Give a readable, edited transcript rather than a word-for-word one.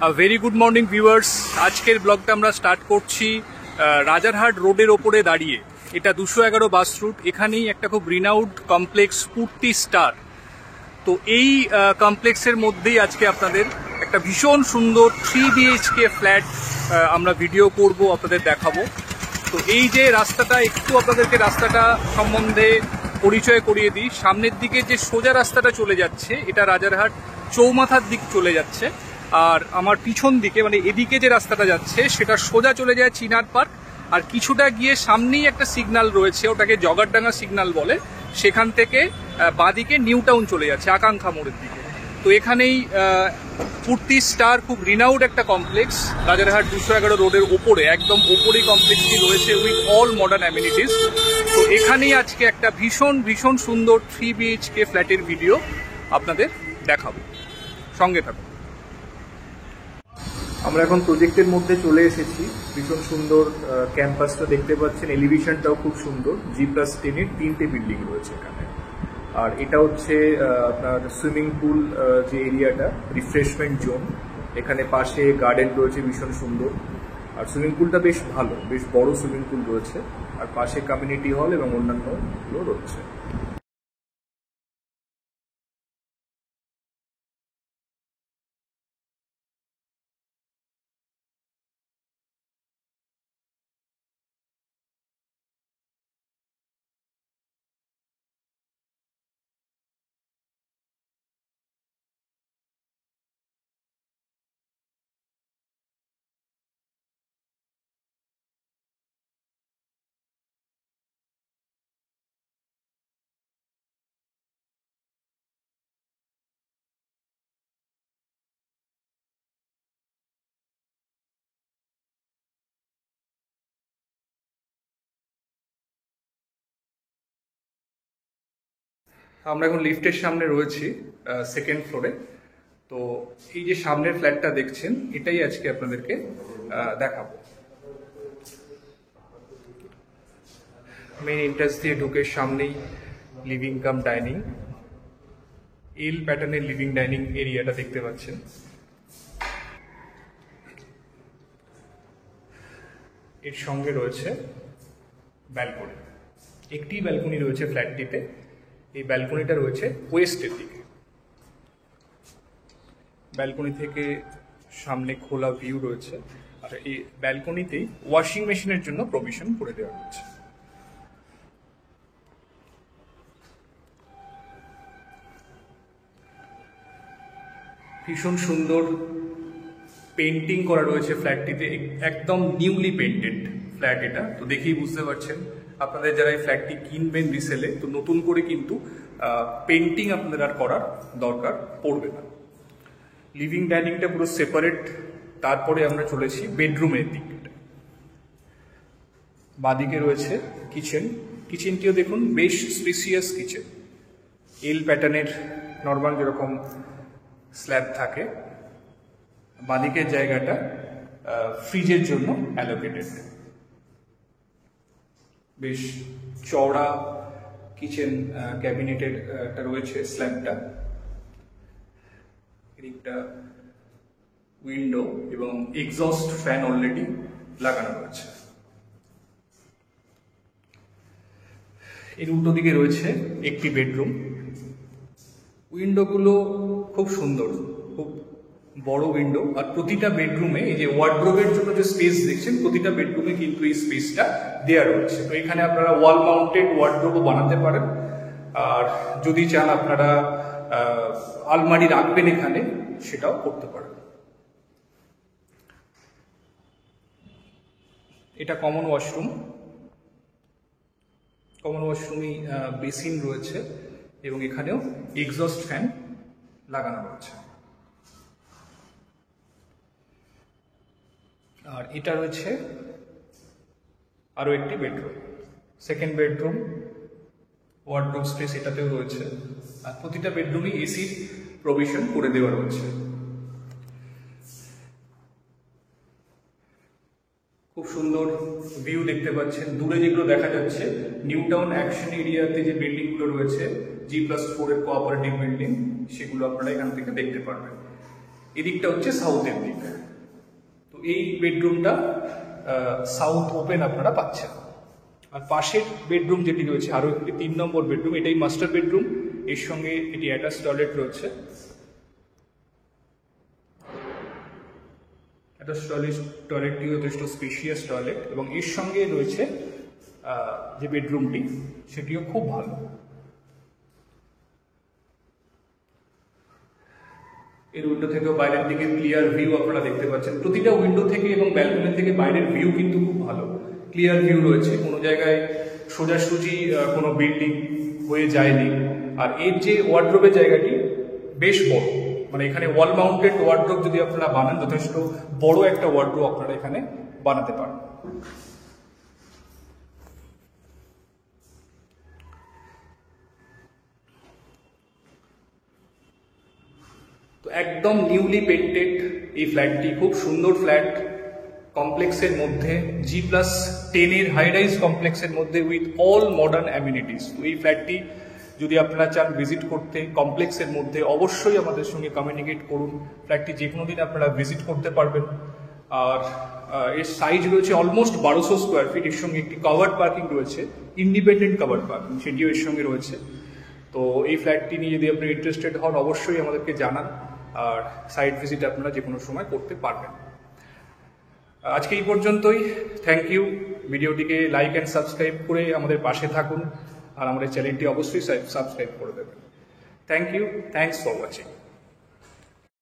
Very good morning viewers. আজকের ব্লগটা আমরা স্টার্ট করছি রাজারহাট রোডের ওপরে দাঁড়িয়ে। এটা 211 বাস রুট। এখানেই একটা খুব রিনাউড কমপ্লেক্স স্ফূর্তি স্টার। তো এই কমপ্লেক্সের মধ্যেই আজকে আপনাদের একটা ভীষণ সুন্দর 3 BHK ফ্ল্যাট আমরা ভিডিও করব, আপনাদের দেখাবো। তো এই যে রাস্তাটা, একটু আপনাদেরকে রাস্তাটা সম্বন্ধে পরিচয় করিয়ে দিই। সামনের দিকে যে সোজা রাস্তাটা চলে যাচ্ছে, এটা রাজারহাট চৌমাথার দিক চলে যাচ্ছে। আর আমার পিছন দিকে, মানে এদিকে যে রাস্তাটা যাচ্ছে, সেটা সোজা চলে যায় চিনার পার্ক। আর কিছুটা গিয়ে সামনেই একটা সিগন্যাল রয়েছে, ওটাকে জগারডাঙ্গা সিগন্যাল বলে। সেখান থেকে বাঁদিকে নিউ টাউন চলে যাচ্ছে আকাঙ্ক্ষা মোড়ের দিকে। তো এখানেই স্ফূর্তি স্টার, খুব রিনাউড একটা কমপ্লেক্স, রাজারহাট 211 রোডের ওপরে, একদম ওপরেই কমপ্লেক্সটি রয়েছে উইথ অল মডার্ন অ্যামিনিটিস। তো এখানেই আজকে একটা ভীষণ ভীষণ সুন্দর 3 BHK ফ্ল্যাটের ভিডিও আপনাদের দেখাবো, সঙ্গে থাকুন। আমরা এখন প্রজেক্টের মধ্যে চলে এসেছি। ভীষণ সুন্দর ক্যাম্পাসটা দেখতে পাচ্ছেন, এলিভেশনটাও খুব সুন্দর। G+10-এর 3টে বিল্ডিং রয়েছে এখানে। আর এটা হচ্ছে আপনার সুইমিং পুল যে এরিয়াটা, রিফ্রেশমেন্ট জোন। এখানে পাশে গার্ডেন রয়েছে ভীষণ সুন্দর। আর সুইমিং পুলটা বেশ ভালো, বেশ বড় সুইমিং পুল রয়েছে। আর পাশে কমিউনিটি হল এবং অন্যান্যগুলো রয়েছে। আমরা এখন লিফটের সামনে রয়েছি, সেকেন্ড ফ্লোরে। তো এই যে সামনের ফ্ল্যাটটা দেখছেন, এটাই আজকে আপনাদেরকে দেখাবো। মেইন এন্ট্রান্স দিয়ে ঢুকে সামনেই লিভিং কাম ডাইনিং, এল প্যাটার্নের লিভিং ডাইনিং এরিয়াটা দেখতে পাচ্ছেন। এর সঙ্গে রয়েছে ব্যালকনি, একটি ব্যালকনি রয়েছে ফ্ল্যাটটিতে। এই ব্যালকনিটা রয়েছে ওয়েস্টের দিকে। ব্যালকনি থেকে সামনে খোলা ভিউ রয়েছে। আর এই ব্যালকনিতেই ওয়াশিং মেশিনের জন্য প্রভিশন করে দেওয়া হয়েছে। ভীষণ সুন্দর পেন্টিং করা রয়েছে ফ্ল্যাটটিতে, একদম নিউলি পেন্টেড ফ্ল্যাট এটা। তো দেখেই বুঝতে পারছেন, আপনাদের যারা এই ফ্ল্যাটটি কিনবেন রিসেলে, তো নতুন করে কিন্তু পেন্টিং আপনাদের আর করার দরকার পড়বে না। লিভিং ডাইনিংটা পুরো সেপারেট। তারপরে আমরা চলেছি বেডরুমের দিকটা। বাদিকে রয়েছে কিচেন। কিচেনটিও দেখুন বেশ স্পেসিয়াস কিচেন, এল প্যাটার্নের নর্মাল যেরকম স্ল্যাব থাকে। বাদিকের জায়গাটা ফ্রিজের জন্য অ্যালোকেটেড। বেশ চওড়া কিচেন ক্যাবিনেটের একটা রয়েছে স্ল্যাবটা। একটা উইন্ডো এবং এক্সস্ট ফ্যান অলরেডি লাগানো রয়েছে। এর উল্টো দিকে রয়েছে একটি বেডরুম। উইন্ডোগুলো খুব সুন্দর, খুব বড় উইন্ডো। আর প্রতিটা বেডরুমে এই যে ওয়ার্ডরোবের জন্য যে স্পেস দেখছেন, প্রতিটা বেডরুমে কিন্তু এই স্পেসটা দেওয়া রয়েছে। তো এখানে আপনারা ওয়াল মাউন্টেড ওয়ার্ডরোবও বানাতে পারেন। আর যদি চান আপনারা আলমারি রাখবেন এখানে, সেটাও করতে পারেন। এটা কমন ওয়াশরুম। কমন ওয়াশরুমে বেসিন রয়েছে এবং এখানেও এক্সস্ট ফ্যান লাগানো রয়েছে। আর এটা রয়েছে আরো একটি bedroom, second bedroom. Wardrobe space এটাতেও রয়েছে। আর প্রতিটা বেডরুমে এসির প্রভিশন করে দেওয়া রয়েছে। খুব সুন্দর ভিউ দেখতে পাচ্ছেন। দূরে যেগুলো দেখা যাচ্ছে, নিউ টাউন অ্যাকশন এরিয়াতে যে বিল্ডিংগুলো রয়েছে, G+4 এর কোঅপারেটিভ বিল্ডিং, সেগুলো আপনারা এখান থেকে দেখতে পারবেন। এদিকটা হচ্ছে সাউথের দিক। তো এই বেডরুমটা সাউথ ওপেন আপনারা পাচ্ছেন। আর পাশের বেডরুম যেটি রয়েছে আরও একটি 3 নম্বর বেডরুম, এটাই মাস্টার বেডরুম, এর সঙ্গে এটি অ্যাটাচ টয়লেট রয়েছে। অ্যাটাচ টয়লেটটি যথেষ্ট স্পেশিয়াস টয়লেট এবং এর সঙ্গে রয়েছে যে বেডরুমটি সেটিও খুব ভালো। এর উইন্ডো থেকেও বাইরের দিকে ক্লিয়ার ভিউ আপনারা দেখতে পাচ্ছেন। প্রতিটা উইন্ডো থেকে এবং ব্যালকনি থেকে বাইরের ভিউ কিন্তু খুব ভালো, ক্লিয়ার ভিউ রয়েছে, কোনো জায়গায় সোজাসুজি কোনো বিল্ডিং হয়ে যায়নি। আর এর যে ওয়ার্ড্রোবের জায়গাটি বেশ বড়, মানে এখানে ওয়াল মাউন্টেড ওয়ার্ড্রোব যদি আপনারা বানান, যথেষ্ট বড় একটা ওয়ার্ড্রোব আপনারা এখানে বানাতে পারেন। তো একদম নিউলি পেন্টেড এই ফ্ল্যাটটি, খুব সুন্দর ফ্ল্যাট, কমপ্লেক্সের মধ্যে G+10 হাই রাইজ কমপ্লেক্সের মধ্যে উইথ অল মডার্ন অ্যামিনিটিস। তো এই ফ্ল্যাটটি যদি আপনারা চান ভিজিট করতে কমপ্লেক্সের মধ্যে, অবশ্যই আমাদের সঙ্গে কমিউনিকেট করুন। ফ্ল্যাটটি যে কোনো দিন আপনারা ভিজিট করতে পারবেন। আর এর সাইজ রয়েছে অলমোস্ট 1200 স্কোয়ার ফিট। এর সঙ্গে একটি কভার্ড পার্কিং রয়েছে, ইন্ডিপেন্ডেন্ট কভার্ড পার্কিং, সেটিও এর সঙ্গে রয়েছে। তো এই ফ্ল্যাটটি নিয়ে যদি আপনি ইন্টারেস্টেড হন অবশ্যই আমাদেরকে জানান, আর সাইট ভিজিট আপনারা যে কোনো সময় করতে পারবেন। আজকে এই পর্যন্তই। Thank you. ভিডিওটিকে লাইক অ্যান্ড সাবস্ক্রাইব করে আমাদের পাশে থাকুন, আর আমাদের চ্যানেলটি অবশ্যই সাবস্ক্রাইব করে দেবেন। Thank you, thanks for watching.